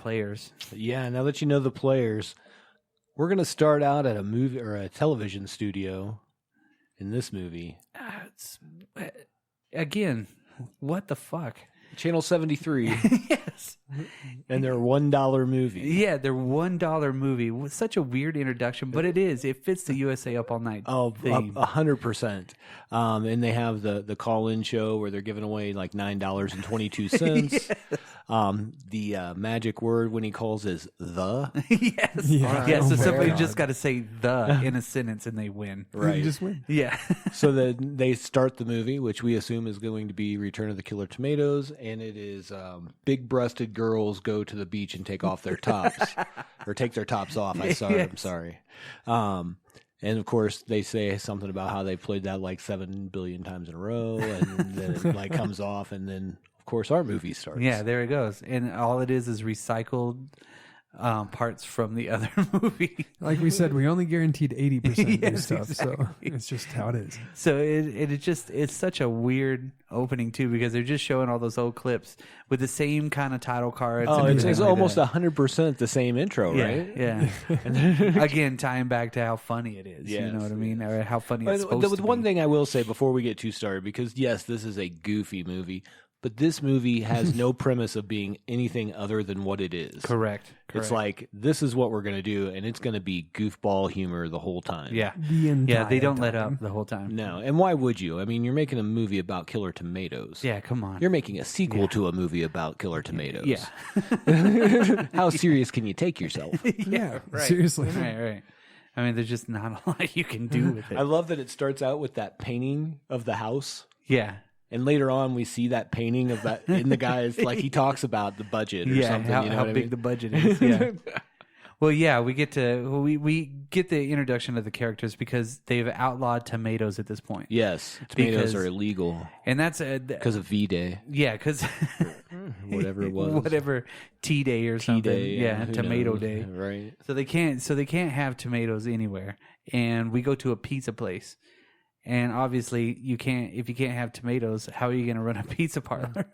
players. Yeah, now that you know the players, we're going to start out at a movie or a television studio in this movie. Again, what the fuck? Channel 73. Yes. And their $1 movie. Yeah, their $1 movie. With such a weird introduction, but it is. It fits the USA Up All Night theme. 100%. And they have the call-in show where they're giving away like $9.22. Yes. The magic word when he calls is the. Yes. Yeah, so somebody just got to say the in a sentence and they win. Right. You just win. Yeah. So then they start the movie, which we assume is going to be Return of the Killer Tomatoes, and it is big-breasted girls go to the beach and take off their tops. Or take their tops off. I'm sorry. And of course, they say something about how they played that like 7 billion times in a row, and then it like comes off, and then of course our movie starts. Yeah, there it goes, and all it is recycled parts from the other movie. Like we said, we only guaranteed 80% new stuff, so it's just how it is. So it's such a weird opening too, because they're just showing all those old clips with the same kind of title cards. Oh, it's almost 100% the same intro, right? Yeah. Again, tying back to how funny it is. Yes, you know what I mean? Or how funny it's supposed to be. One thing I will say before we get too started, because yes, this is a goofy movie, but this movie has no premise of being anything other than what it is. Correct. It's like, this is what we're going to do, and it's going to be goofball humor the whole time. Yeah. They don't let up the whole time. No, and why would you? I mean, you're making a movie about Killer Tomatoes. Yeah, come on. You're making a sequel to a movie about Killer Tomatoes. Yeah. How serious can you take yourself? Yeah, right. Seriously. Right. I mean, there's just not a lot you can do with it. I love that it starts out with that painting of the house. Yeah. And later on, we see that painting of that in the guy's, like he talks about the budget or something. How big the budget is. Yeah. Well, yeah, we get the introduction of the characters because they've outlawed tomatoes at this point. Yes, tomatoes are illegal, and that's because of V-Day. Yeah, because whatever it was, whatever T-Day or something. T-Day, yeah, Tomato Day. Right. So they can't have tomatoes anywhere, and we go to a pizza place. And obviously, if you can't have tomatoes, how are you going to run a pizza parlor?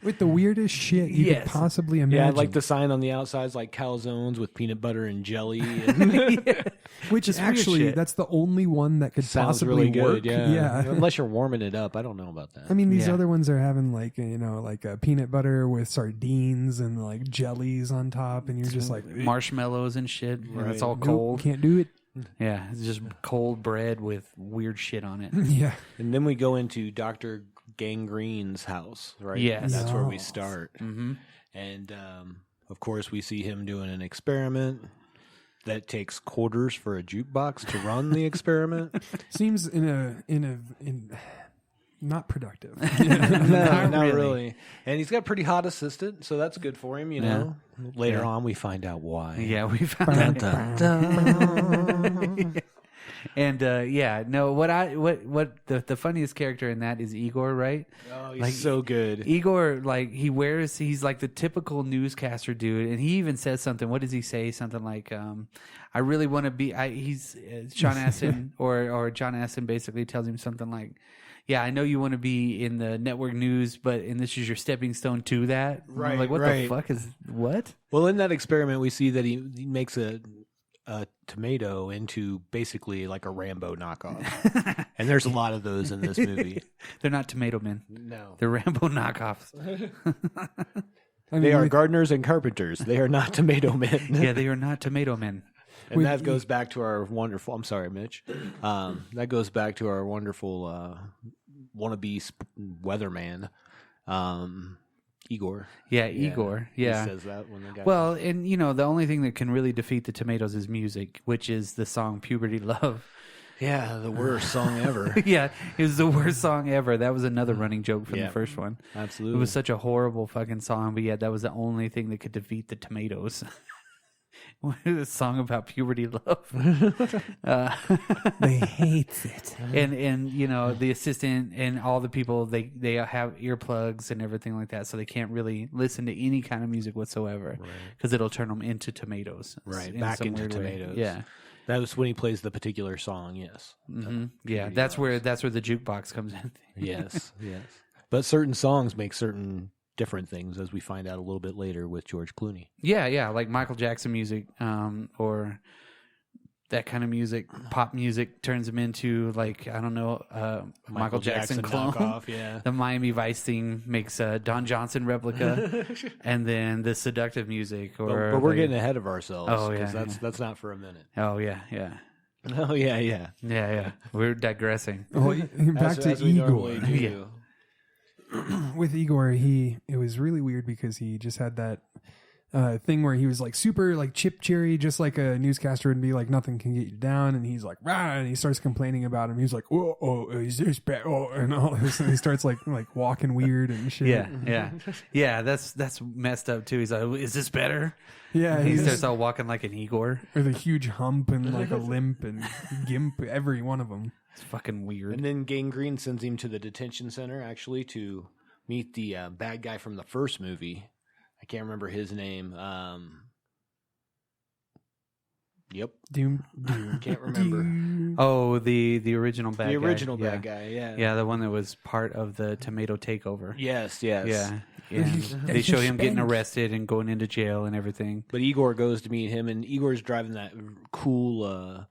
With the weirdest shit you could possibly imagine. Yeah, like the sign on the outside is like calzones with peanut butter and jelly. Which is actually, that's the only one that could possibly really work. Good, yeah. Unless you're warming it up. I don't know about that. I mean, these other ones are having like, like a peanut butter with sardines and like jellies on top. And you're just like... marshmallows and shit. Right. And it's all cold. Can't do it. Yeah, it's just cold bread with weird shit on it. Yeah. And then we go into Dr. Gangrene's house, right? Yes. That's where we start. Mm-hmm. And, of course, we see him doing an experiment that takes quarters for a jukebox to run the experiment. Seems not productive. No, not really. And he's got a pretty hot assistant, so that's good for him, you know. Later on, we find out why. Yeah, we found out. And what the funniest character in that is Igor, right? Oh, he's so good. Igor, he's like the typical newscaster dude, and he even says something. What does he say? Something like, "I really want to be." He's Sean Astin, or John Astin basically tells him something like, "Yeah, I know you want to be in the network news, and this is your stepping stone to that." Right. I'm like, what the fuck is what? Well, in that experiment, we see that he makes a tomato into basically like a Rambo knockoff. And there's a lot of those in this movie. They're not tomato men. No. They're Rambo knockoffs. They are gardeners and carpenters. They are not tomato men. Yeah, they are not tomato men. And that goes back to our wonderful... I'm sorry, Mitch. That goes back to our wonderful wannabe weatherman, Igor. Yeah, Igor. Yeah. He says that when the guy... Well, and the only thing that can really defeat the tomatoes is music, which is the song Puberty Love. Yeah, the worst song ever. Yeah, it was the worst song ever. That was another running joke from the first one. Absolutely. It was such a horrible fucking song, but that was the only thing that could defeat the tomatoes. A song about puberty love. They hates it. And the assistant and all the people, they have earplugs and everything like that, so they can't really listen to any kind of music whatsoever because it'll turn them into tomatoes. Right, back into tomatoes. Yeah. That was when he plays the particular song, yes. Mm-hmm. Yeah, that's where the jukebox comes in. Yes. But certain songs make certain different things, as we find out a little bit later with George Clooney. Yeah, like Michael Jackson music, or that kind of music, pop music turns him into like, I don't know, Michael Jackson clone. knockoff, yeah. The Miami Vice theme makes a Don Johnson replica, and then the seductive music. Or But we're getting ahead of ourselves. Oh, yeah, 'cause that's not for a minute. Oh yeah. Oh yeah. We're digressing. Well, back to as we Igor. normally do. With Igor, it was really weird because he just had that thing where he was like super like chip cherry, just like a newscaster would be like, nothing can get you down, and he's like, rah, and he starts complaining about him. He's like, oh, is this bad? Oh, and all this, and he starts like walking weird and shit. Yeah. That's messed up too. He's like, is this better? Yeah, He starts out walking like an Igor. with a huge hump and like a limp and gimp, every one of them. It's fucking weird. And then Gangrene sends him to the detention center, actually, to meet the bad guy from the first movie. I can't remember his name. Yep. Doom. Can't remember. Oh, the original bad guy. The original Yeah. bad guy, yeah. Yeah, the one that was part of the tomato takeover. Yes. Yeah. And they show him getting arrested and going into jail and everything. But Igor goes to meet him, and Igor's driving that cool,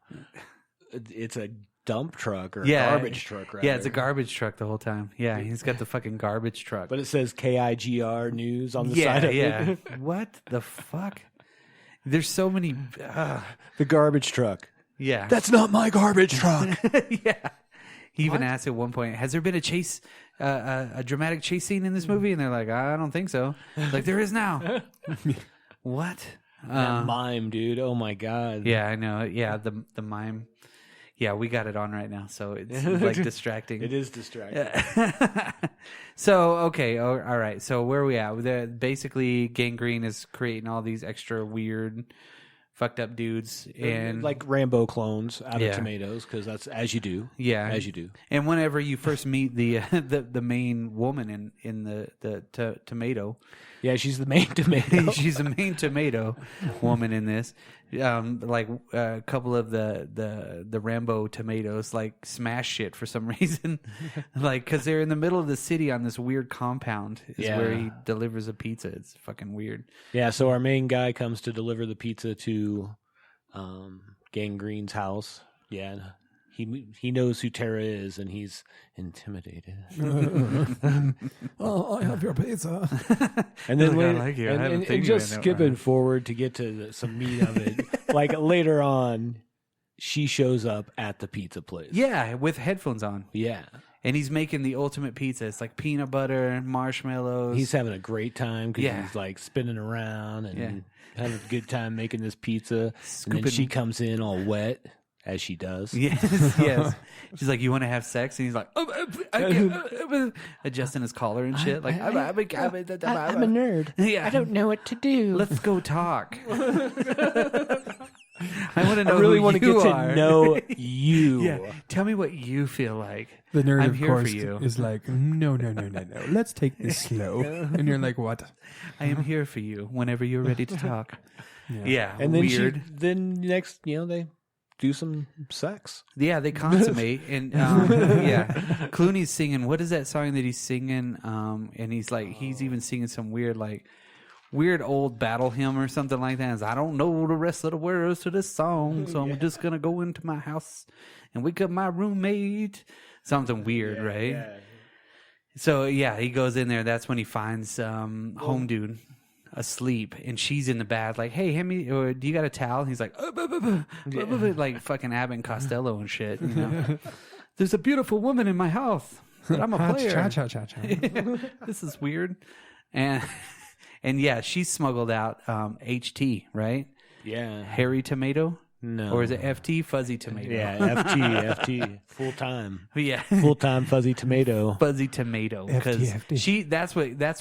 it's a dump truck or a garbage truck, rather. Yeah, it's a garbage truck the whole time. Yeah, he's got the fucking garbage truck. But it says KIGR News on the side of it. What the fuck? There's so many. The garbage truck. Yeah. That's not my garbage truck. Yeah. He even asked at one point, has there been a chase, a dramatic chase scene in this movie? And they're like, I don't think so. Like, there is now. What? That mime, dude. Oh, my God. Yeah, I know. Yeah, the mime. Yeah, we got it on right now, so it's like distracting. It is distracting. So, okay, all right. So where are we at? Basically, Gangrene is creating all these extra weird, fucked up dudes, and like Rambo clones out Yeah. of tomatoes, because that's as you do. yeah, As you do. And whenever you first meet the the main woman in the tomato, Yeah, she's the main tomato. she's the main tomato woman in this. Like a couple of the Rambo tomatoes like smash shit for some reason, like because they're in the middle of the city on this weird compound is where he delivers a pizza. It's fucking weird. Yeah, so our main guy comes to deliver the pizza to Gangrene's house. Yeah, he knows who Tara is, and he's intimidated. Oh, I have your pizza. And then Like, I later, like you. I haven't and seen you just in it, skipping Ryan. forward to get to some meat of it. Like later on, she shows up at the pizza place. Yeah, with headphones on, Yeah. and he's making the ultimate pizza. It's like peanut butter, marshmallows. He's having a great time because Yeah. he's like spinning around and Yeah. having a good time making this pizza. And Scooping- then she comes in all wet, as she does. yes. She's like, "You want to have sex?" And he's like, adjusting his collar and shit. Like, I'm a nerd. Yeah, I don't know what to do. Let's go talk. I want to know. I really want to get to know you. Yeah, tell me what you feel like. The nerd, I'm of here course, for you. is like, no. Let's take this slow. And you're like, what? I am here for you whenever you're ready to talk. Yeah, And then weird. then next, they do some sex. Yeah, they consummate, and yeah, Clooney's singing. What is that song that he's singing? And he's even singing some weird old battle hymn or something like that. It's, I don't know the rest of the words to this song, so I'm just gonna go into my house and wake up my roommate. Something weird, right? Yeah. So yeah, he goes in there. That's when he finds home dude asleep, and she's in the bath like, hey, hand me, or do you got a towel? And he's like, like fucking Abbott and Costello and shit. There's a beautiful woman in my house, but I'm a player. Cha. This is weird. And yeah, she's smuggled out HT, right? Yeah. Hairy tomato? No. Or is it FT, fuzzy tomato? Yeah, FT, full time. Yeah. Full time fuzzy tomato. Fuzzy tomato, because FT. that's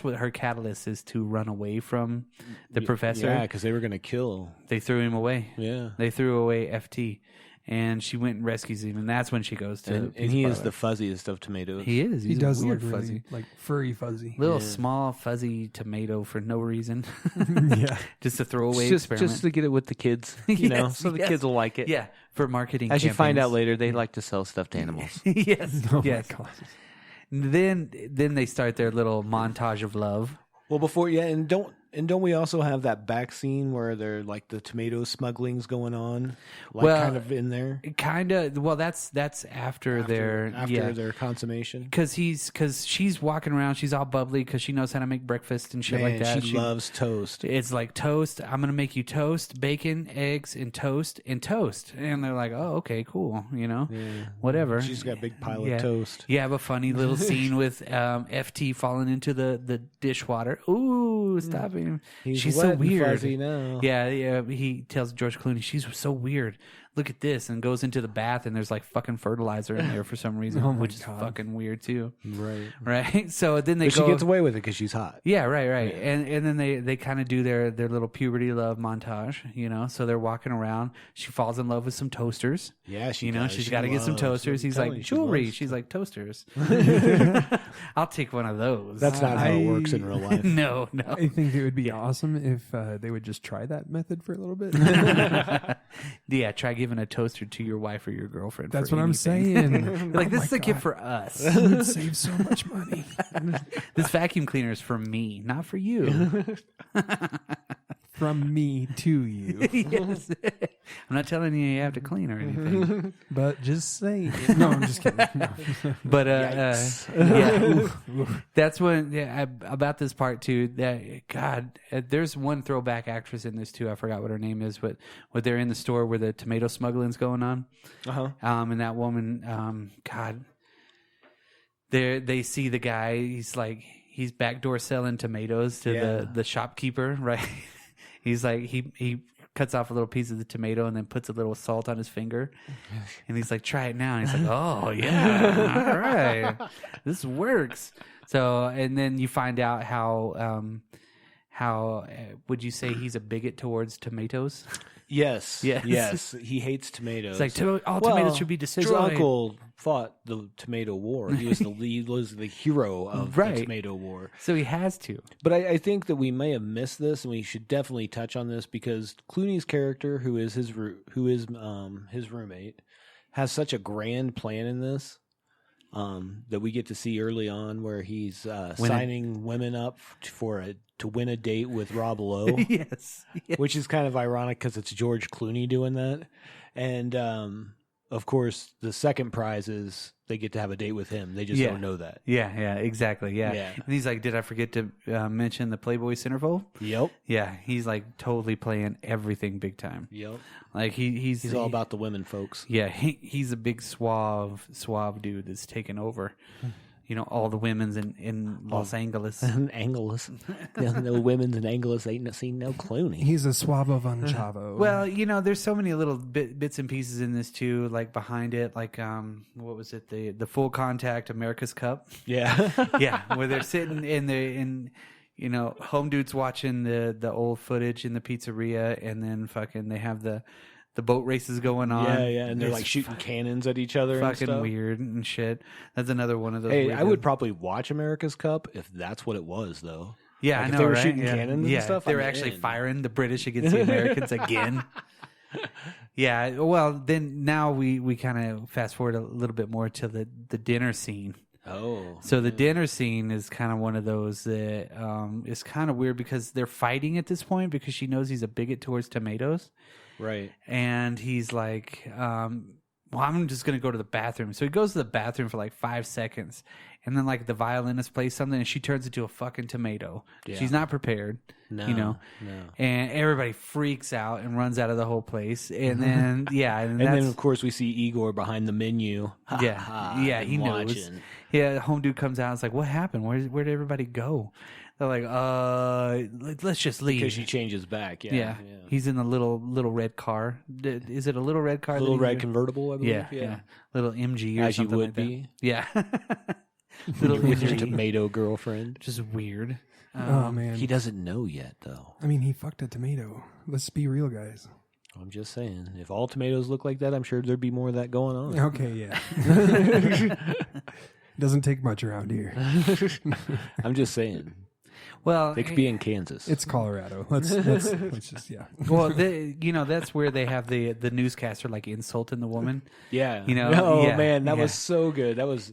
what her catalyst is, to run away from the professor. Yeah, because they were going to kill. They threw him away. Yeah. They threw away FT, and she went and rescues him, and that's when she goes to. And he is the fuzziest of tomatoes. He is. He He's does a weird look really, fuzzy, like furry fuzzy. little small fuzzy tomato for no reason, Yeah. just a throwaway Just experiment. to get it with the kids, you know, Yes, so the yes. kids will like it. Yeah, for marketing. As you find out campaigns. later, they like to sell stuffed animals. Yes, Oh yes. my God. Then they start their little montage of love. Well, before and don't we also have that back scene where they're like the tomato smuggling's going on, like Well, kind of in there Kind of. Well, that's after their consummation. Because she's walking around, she's all bubbly because she knows how to make breakfast and shit like that. She loves toast. It's like toast. I'm gonna make you toast, bacon, eggs, and toast. And they're like, oh, okay, cool. Whatever. She's got a big pile Yeah. of toast. You have a funny little scene with FT falling into the dishwater. Ooh, stop him. He's She's wet so and weird. fuzzy now. Yeah. He tells George Clooney, she's so weird. Look at this, and goes into the bath, and there's like fucking fertilizer in there for some reason, Oh my which is God. fucking weird too. Right. Right? So then they But go. she gets away with it because she's hot. Yeah, right. And then they kind of do their little puberty love montage, So they're walking around. She falls in love with some toasters. Yeah, she She's She got to get some loves- toasters. I'm He's telling like, you, she jewelry. loves- She's like, toasters. I'll take one of those. That's not how it I- works in real life. no. I think it would be awesome if they would just try that method for a little bit. Yeah, try giving a toaster to your wife or your girlfriend. That's for what I'm anything. saying. Like, Oh this my is a gift God. for us. It would save so much money. This vacuum cleaner is for me, not for you. From me to you. Yes. I'm not telling you have to clean or anything. But just saying. No, I'm just kidding. No. But yeah, that's when about this part too. That God, there's one throwback actress in this too. I forgot what her name is, but when they're in the store where the tomato smuggling's going on, and that woman, God, they see the guy. He's backdoor selling tomatoes to the shopkeeper, right? He's like he cuts off a little piece of the tomato and then puts a little salt on his finger, and he's like, "Try it now." And he's like, "Oh yeah, all right, this works." So, and then you find out how would you say he's a bigot towards tomatoes? Yes. Yes. Yes. He hates tomatoes. It's like all tomatoes should be destroyed. His uncle fought the tomato war. He was the hero of Right. the tomato war. So he has to. But I think that we may have missed this, and we should definitely touch on this because Clooney's character, who is his roommate, has such a grand plan in this. That we get to see early on, where he's signing women up to win a date with Rob Lowe. Yes. Which is kind of ironic because it's George Clooney doing that. And of course, the second prize is they get to have a date with him. They just don't know that. Yeah, exactly. Yeah. Yeah. And he's like, did I forget to mention the Playboy Centerfold? Yep. Yeah, he's like totally playing everything big time. Yep. Like he's all about the women, folks. Yeah, he's a big suave dude that's taken over. All the women's in Los Angeles. Angeles. No women's in Angeles ain't seen no Clooney. He's a Suavo von Chavo. Well, there's so many little bits and pieces in this too, like behind it, like what was it, the Full Contact America's Cup? Yeah. Yeah, where they're sitting home dudes watching the old footage in the pizzeria, and then fucking they have the boat races going on. Yeah, and they're It's like shooting cannons at each other and fucking stuff. weird and shit. That's another one of those. Hey, weird I would probably watch America's Cup if that's what it was, though. Yeah, like I if know, they were right? shooting Yeah. cannons and stuff, They were I'm actually in. firing the British against the Americans again. Yeah, well, then now we kind of fast forward a little bit more to the dinner scene. Oh. So the dinner scene is kind of one of those that is kind of weird because they're fighting at this point because she knows he's a bigot towards tomatoes. Right. And he's like, well, I'm just going to go to the bathroom. So he goes to the bathroom for like 5 seconds. And then like the violinist plays something and she turns into a fucking tomato. Yeah. She's not prepared. No. No. And everybody freaks out and runs out of the whole place. And then, And then, of course, we see Igor behind the menu. Yeah, he knows. watching. Yeah, the home dude comes out. It's like, what happened? Where did everybody go? They're like, let's just leave. Because she changes back. Yeah. He's in the little red car. Is it a little red car? Little that red he- convertible, I believe. Yeah. Little MG or As you something would like that. be. Yeah. Little With your MG. tomato girlfriend. Just weird. oh man, He doesn't know yet, though. I mean, he fucked a tomato. Let's be real, guys. I'm just saying. If all tomatoes look like that, I'm sure there'd be more of that going on. Okay, yeah. Doesn't take much around here. I'm just saying. Well, They could be in Kansas. It's Colorado. Let's just well, that's where they have the newscaster like insulting the woman. yeah. You know, Oh, yeah, man. That yeah. was so good. That was...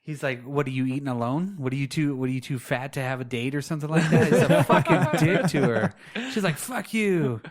He's like, "What are you eating alone? What are you too fat to have a date or something like that?" He's a fucking dick to her. She's like, "Fuck you."